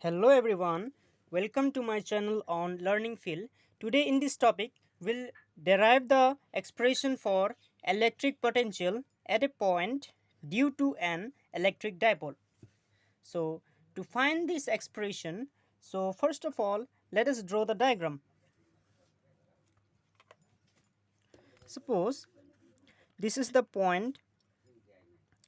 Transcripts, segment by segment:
Hello everyone, welcome to my channel on Learning Field. Today in this topic, we'll derive the expression for electric potential at a point due to an electric dipole. So to find this expression, first of all, let us draw the diagram. Suppose this is the point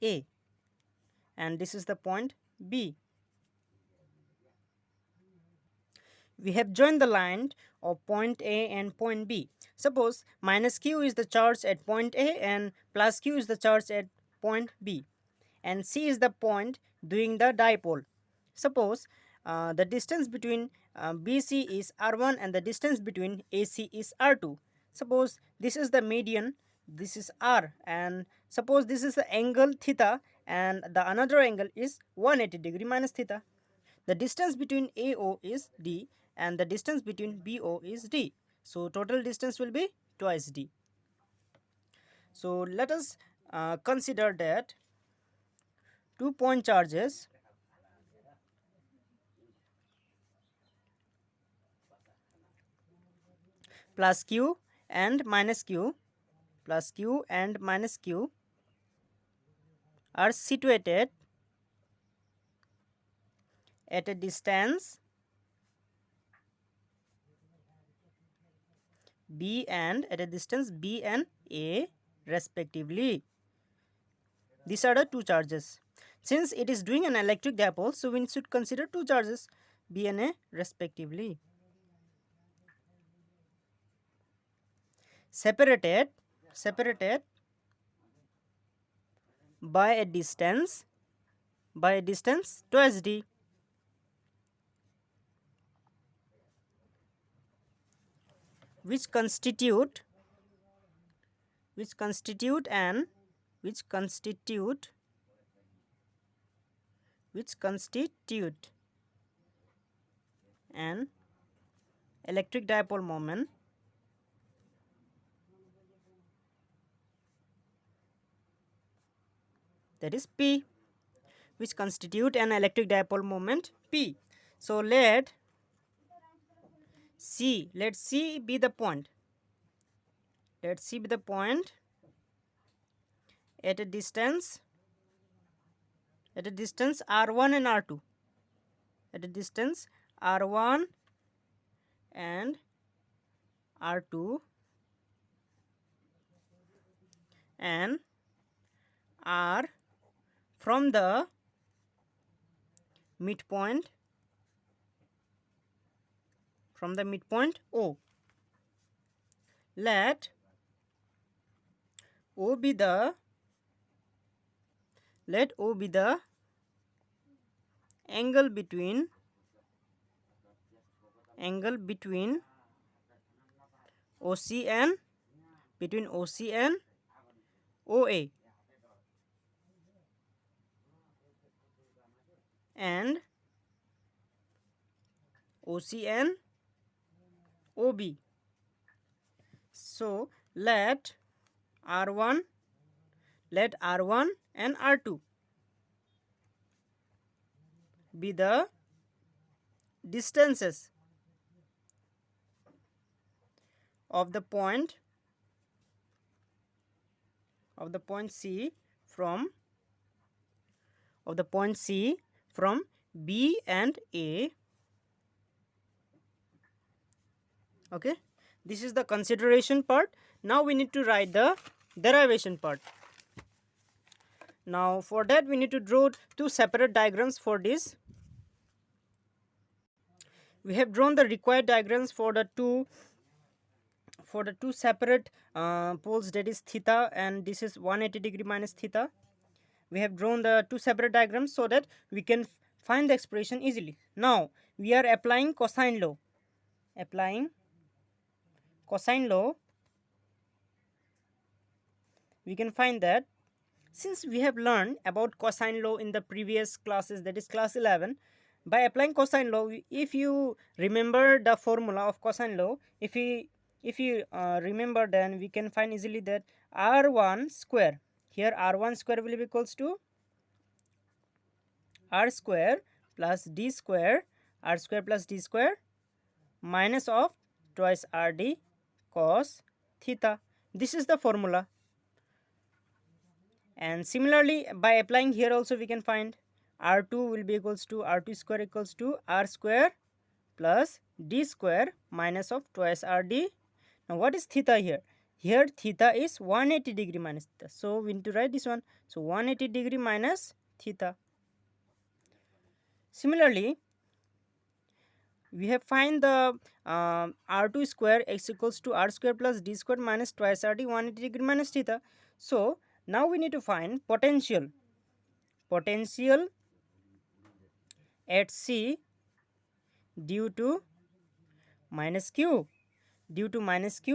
A and this is the point B. We have joined the line of point A and point B. Suppose minus Q is the charge at point A and plus Q is the charge at point B, and C is the point doing the dipole. Suppose the distance between BC is R1 and the distance between AC is R2. Suppose this is the median, this is R, and suppose this is the angle theta and the another angle is 180 degree minus theta. The distance between AO is D and the distance between BO is D. So total distance will be twice D. So let us consider that 2 point charges plus Q and minus Q plus Q and minus Q are situated at a distance B and A respectively. These are the two charges. Since it is doing an electric dipole, so we should consider two charges B and A respectively. Separated by a distance twice D. which constitute an electric dipole moment that is P, which constitute an electric dipole moment P. So let C be the point. Let C be the point at a distance R1 and R2. At a distance R1 and R2 and R from the midpoint O. Let O be the angle between OC and OA and OC and OB. So let R1 and R2 be the distances of the point C from B and A. Okay, this is the consideration part. Now we need to write the derivation part. Now for that we need to draw two separate diagrams for this. We have drawn the required diagrams for the two separate poles, that is theta and this is 180 degree minus theta. We have drawn the two separate diagrams so that we can find the expression easily. Now we are applying cosine law. We can find that since we have learned about cosine law in the previous classes, that is class 11, by applying cosine law, if you remember the formula of cosine law, if you remember, then we can find easily that r1 square, here r1 square will be equals to r square plus d square r square plus d square minus of twice rd cos theta. This is the formula. And similarly, by applying here also we can find r2 will be equals to r2 square equals to r square plus d square minus of twice rd. Now what is theta here? Here theta is 180 degree minus theta, so we need to write this one. So 180 degree minus theta. Similarly, we have find the r2 square x equals to r square plus d square minus twice rd 180 degree minus theta. So now we need to find potential at C due to minus q,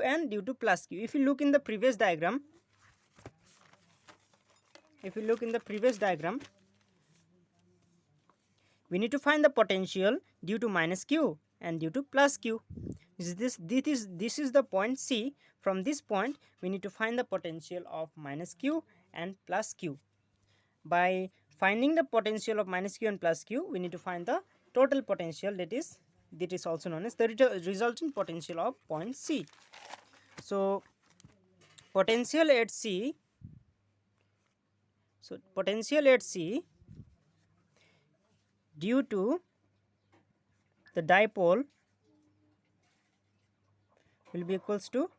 and due to plus q. If you look in the previous diagram, we need to find the potential due to minus q and due to plus q. This is the point C. From this point we need to find the potential of minus q and plus q. By finding the potential of minus q and plus q, we need to find the total potential, that is also known as the resultant potential of point C. So potential at C due to the dipole will be equals to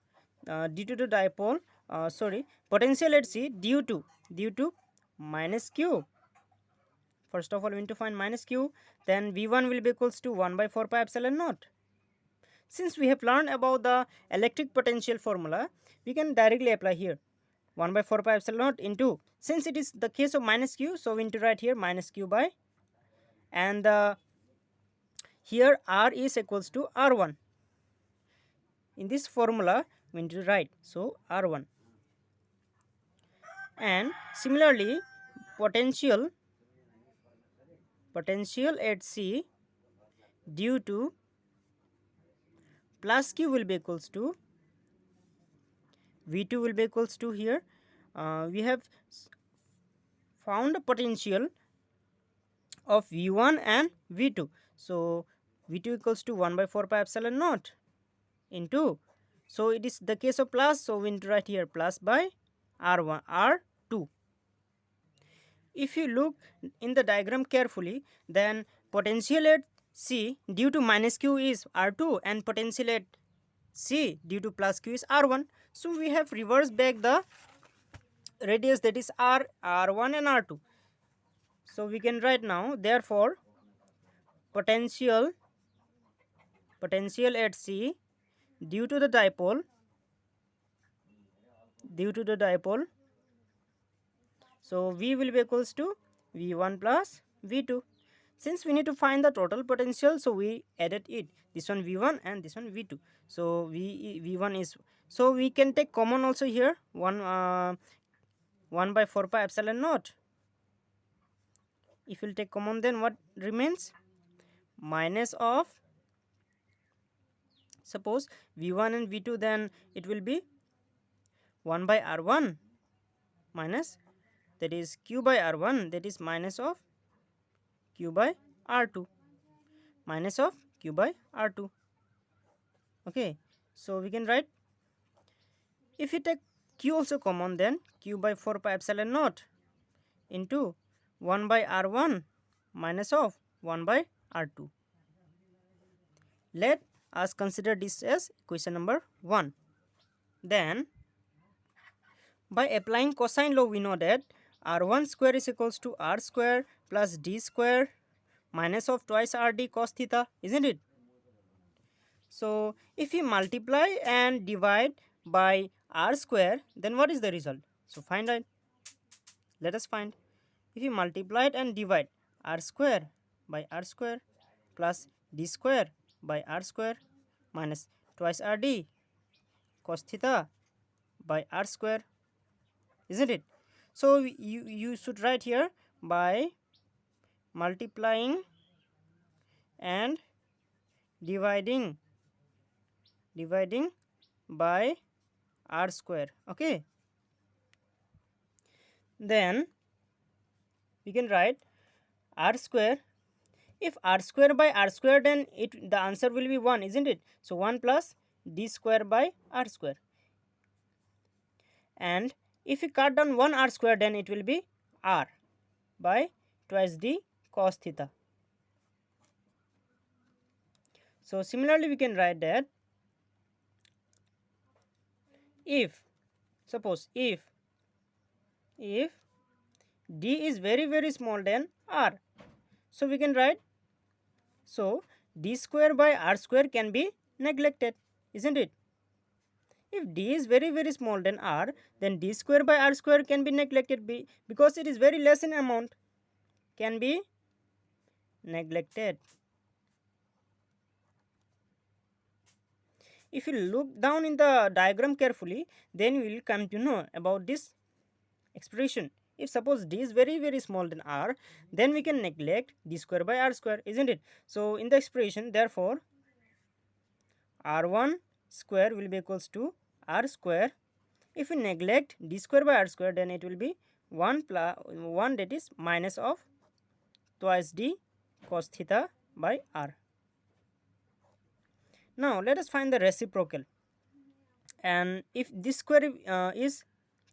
potential at C due to minus q. First of all we need to find minus q, then v1 will be equals to 1 by 4 pi epsilon naught. Since we have learned about the electric potential formula, we can directly apply here 1 by 4 pi epsilon naught into, since it is the case of minus q, so we need to write here minus q by, and here r is equals to r1. In this formula we need to write, so r1. And similarly, potential at C due to plus q will be equals to v2 will be equals to, here we have found a potential of v1 and v2. So v2 equals to 1 by 4 pi epsilon naught into, so it is the case of plus, so we need to write here plus by r2. If you look in the diagram carefully, then potential at C due to minus q is r2 and potential at C due to plus q is r1. So we have reversed back the radius, that is r1 and r2. So we can write now, therefore potential at C due to the dipole so v will be equals to v1 plus v2. Since we need to find the total potential, so we added it, this one v1 and this one v2. So v1 is, so we can take common also here, 1 by 4 pi epsilon naught. If we'll take common, then what remains? Minus of, suppose v1 and v2, then it will be 1 by r1 minus, that is q by r1, that is minus of q by r2, okay. So we can write, if you take q also common, then q by 4 pi epsilon naught into 1 by r1 minus of 1 by r2. Let us consider this as equation number 1. Then by applying cosine law, we know that r1 square is equals to r square plus d square minus of twice rd cos theta, isn't it? So if you multiply and divide by r square, then what is the result? So find out. Let us find. If you multiply and divide r square by r square plus d square by r square minus twice rd cos theta by r square, isn't it? So you should write here by multiplying and dividing by r square, okay. Then we can write r square If r square by r square, then the answer will be 1, isn't it? So 1 plus d square by r square. And if we cut down 1 r square, then it will be r by twice d cos theta. So similarly we can write that if, suppose if d is very small than r, so we can write, so d square by r square can be neglected, isn't it? If d is very small than r, then d square by r square can be neglected, because it is very less in amount, can be neglected. If you look down in the diagram carefully, then you will come to know about this expression. If suppose d is very small than r, then we can neglect d square by r square, isn't it? So in the expression, therefore r1 square will be equals to r square. If we neglect d square by r square, then it will be 1 plus 1, that is minus of twice d cos theta by r. Now let us find the reciprocal, and if this square is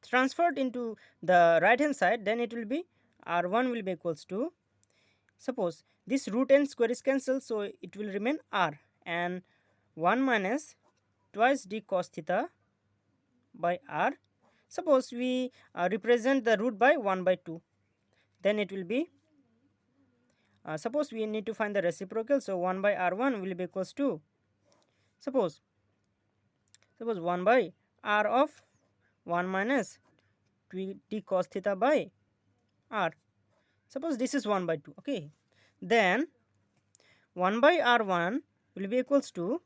transferred into the right hand side, then it will be r1 will be equals to, suppose this root and square is cancelled, so it will remain r, and 1 minus twice d cos theta by r. Suppose we represent the root by 1 by 2, then it will be, suppose we need to find the reciprocal, so 1 by r1 will be equals to, suppose 1 by r of 1 minus d cos theta by r. Suppose this is 1 by 2, okay, then 1 by r1 will be equals to,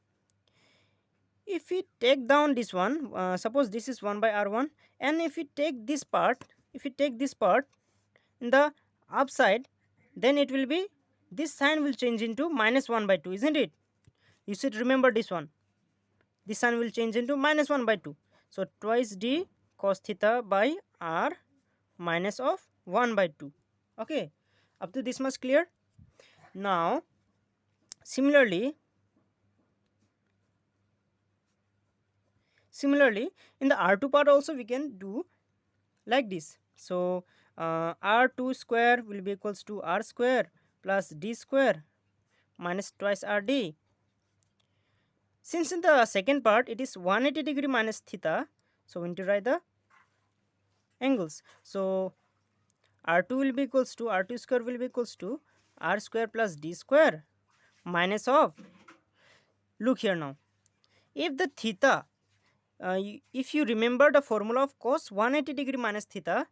if we take down this one, suppose this is 1 by r1, and if we take this part, in the upside, then it will be, this sign will change into minus 1 by 2, isn't it? You should remember this one, this sign will change into minus 1 by 2. So twice d cos theta by r minus of 1 by 2. Okay, up to this much clear? Now similarly in the r2 part also we can do like this. So r2 square will be equals to r square plus d square minus twice rd. Since in the second part it is 180 degree minus theta, so we need to write the angles. So r2 will be equals to, r2 square will be equals to r square plus d square minus of, look here now, if the theta, if you remember the formula of cos 180 degree minus theta,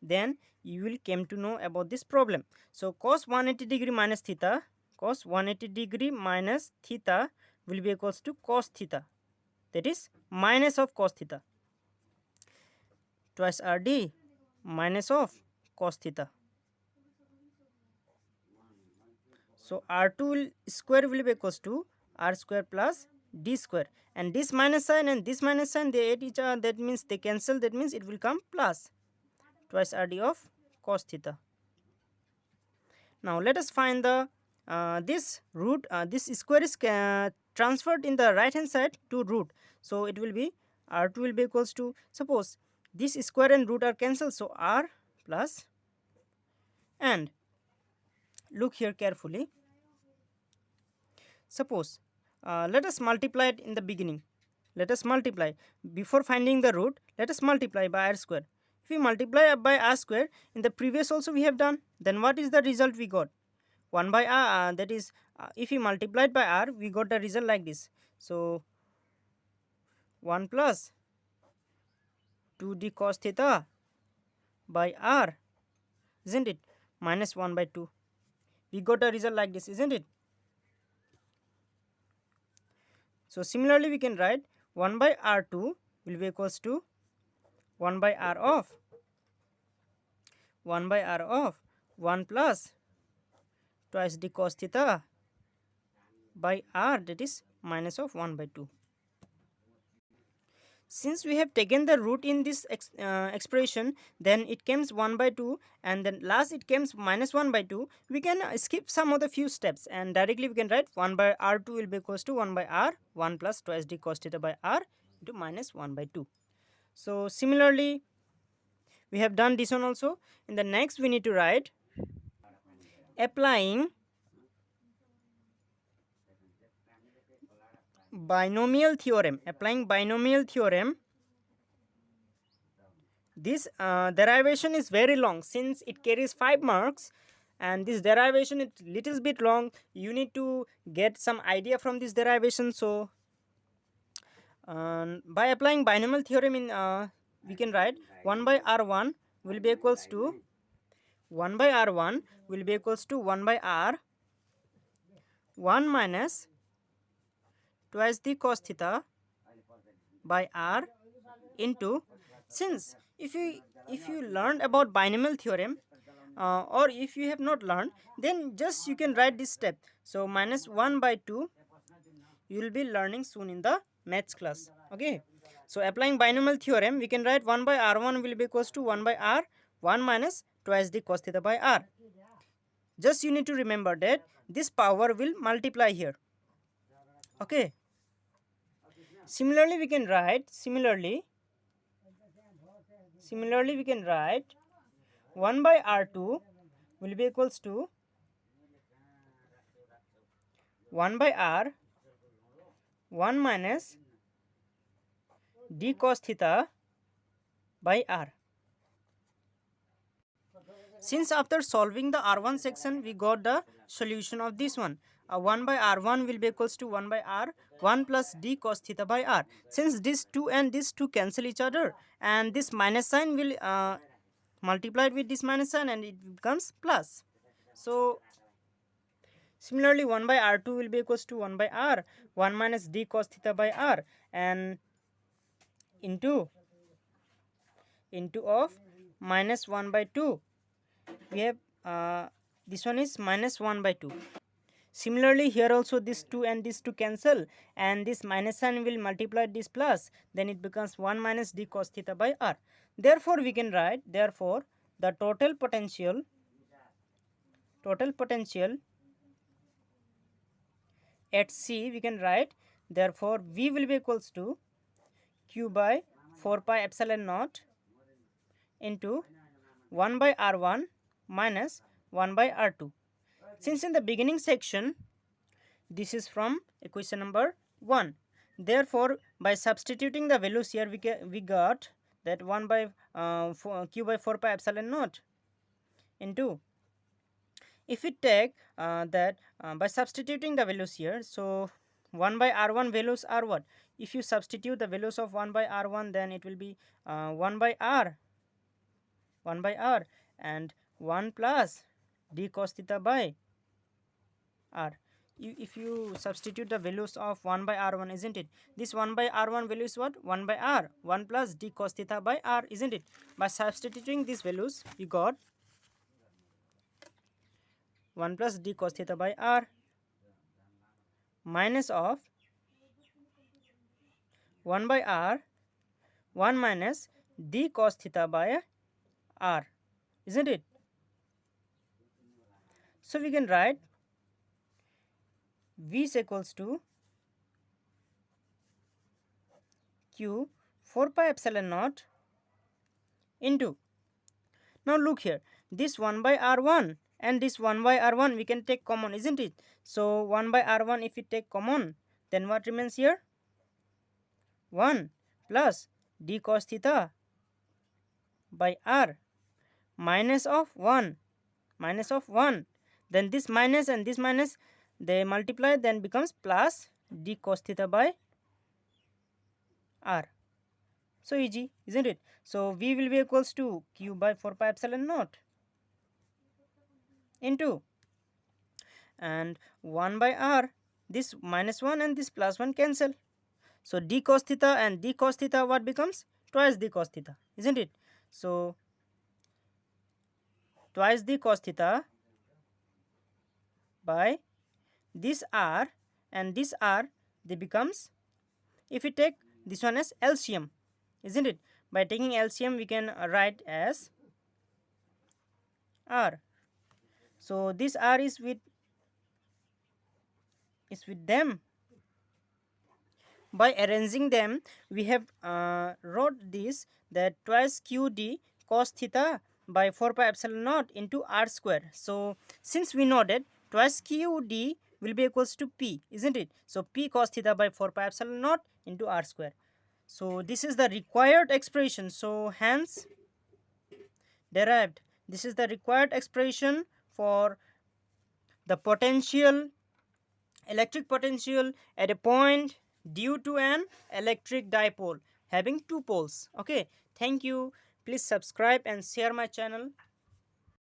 then you will came to know about this problem. So cos 180 degree minus theta, cos 180 degree minus theta will be equals to cos theta, that is minus of cos theta, twice rd minus of cos theta. So r2 square will be equals to r square plus d square, and this minus sign and this minus sign, they add each other, that means they cancel, that means it will come plus twice rd of cos theta. Now let us find the this root, this square is transferred in the right hand side to root, so it will be r2 will be equals to, suppose this square and root are cancelled, so r plus, and look here carefully, suppose let us multiply it in the beginning, let us multiply before finding the root, let us multiply by r square. If we multiply by r square, in the previous also we have done, then what is the result we got? 1 by r, that is if we multiplied by r, we got the result like this. So 1 plus 2d cos theta by r, isn't it, minus 1 by 2, we got a result like this, isn't it? So similarly we can write 1 by r2 will be equals to 1 by r of 1 plus twice d cos theta by r, that is minus of 1 by 2. since we have taken the root in this expression, then it comes 1 by 2, and then last it comes minus 1 by 2. We can skip some of the few steps and directly we can write 1 by r2 will be equals to 1 by r 1 plus twice d cos theta by r into minus 1 by 2. So similarly we have done this one also. In the next we need to write applying binomial theorem. This derivation is very long since it carries 5 marks, and this derivation is little bit long. You need to get some idea from this derivation. So by applying binomial theorem in we can write 1 by r1 will be equals to 1 by r1 will be equals to 1 by r 1 minus twice the cos theta by r into, since if you learned about binomial theorem or if you have not learned, then just you can write this step. So minus 1 by 2 you will be learning soon in the maths class. Okay, so applying binomial theorem we can write 1 by r1 will be equals to 1 by r 1 minus twice the cos theta by r. Just you need to remember that this power will multiply here. Okay, similarly we can write 1 by r2 will be equals to 1 by r 1 minus d cos theta by r. Since after solving the r1 section we got the solution of this one. 1 by r1 will be equals to 1 by r 1 plus d cos theta by r. Since this 2 and this 2 cancel each other, and this minus sign will multiplied with this minus sign and it becomes plus. So similarly 1 by r2 will be equals to 1 by r 1 minus d cos theta by r, and into of minus 1 by 2 we have this one is minus 1 by 2. Similarly here also this 2 and this 2 cancel, and this minus sign will multiply this plus, then it becomes 1 minus d cos theta by r. Therefore we can write, therefore the total potential at C we can write, therefore V will be equals to Q by 4 pi epsilon naught into 1 by R1 minus 1 by R2. Since in the beginning section this is from equation number 1, therefore by substituting the values here we got that 1 by Q by 4 pi epsilon naught into, if we take that by substituting the values here, so 1 by r1 values are what? If you substitute the values of 1 by r1, then it will be 1 by r and 1 plus d cos theta by r. If you substitute the values of 1 by r1, isn't it? This 1 by r1 value is what? 1 by r 1 plus d cos theta by r, isn't it? By substituting these values we got 1 plus d cos theta by r minus of 1 by r 1 minus d cos theta by r, isn't it? So we can write V is equals to Q 4 pi epsilon naught into, now look here, this 1 by r1 and this 1 by r1 we can take common, isn't it? So 1 by r1 if we take common, then what remains here? 1 plus d cos theta by r minus of 1, then this minus and this minus they multiply, then becomes plus d cos theta by r. So easy, isn't it? So V will be equals to Q by 4 pi epsilon naught into, and 1 by r, this minus 1 and this plus 1 cancel. So d cos theta and d cos theta what becomes? Twice d cos theta, isn't it? So twice d cos theta by this r and this r, they becomes, if we take this one as LCM, isn't it? By taking LCM, we can write as R. So this R is with them. By arranging them, we have wrote this, that twice QD cos theta by 4 pi epsilon naught into R square. So since we know that twice QD will be equals to P, isn't it? So P cos theta by 4 pi epsilon naught into R square. So this is the required expression. So hence derived, this is the required expression for the potential, electric potential at a point due to an electric dipole having two poles. Okay, thank you. Please subscribe and share my channel.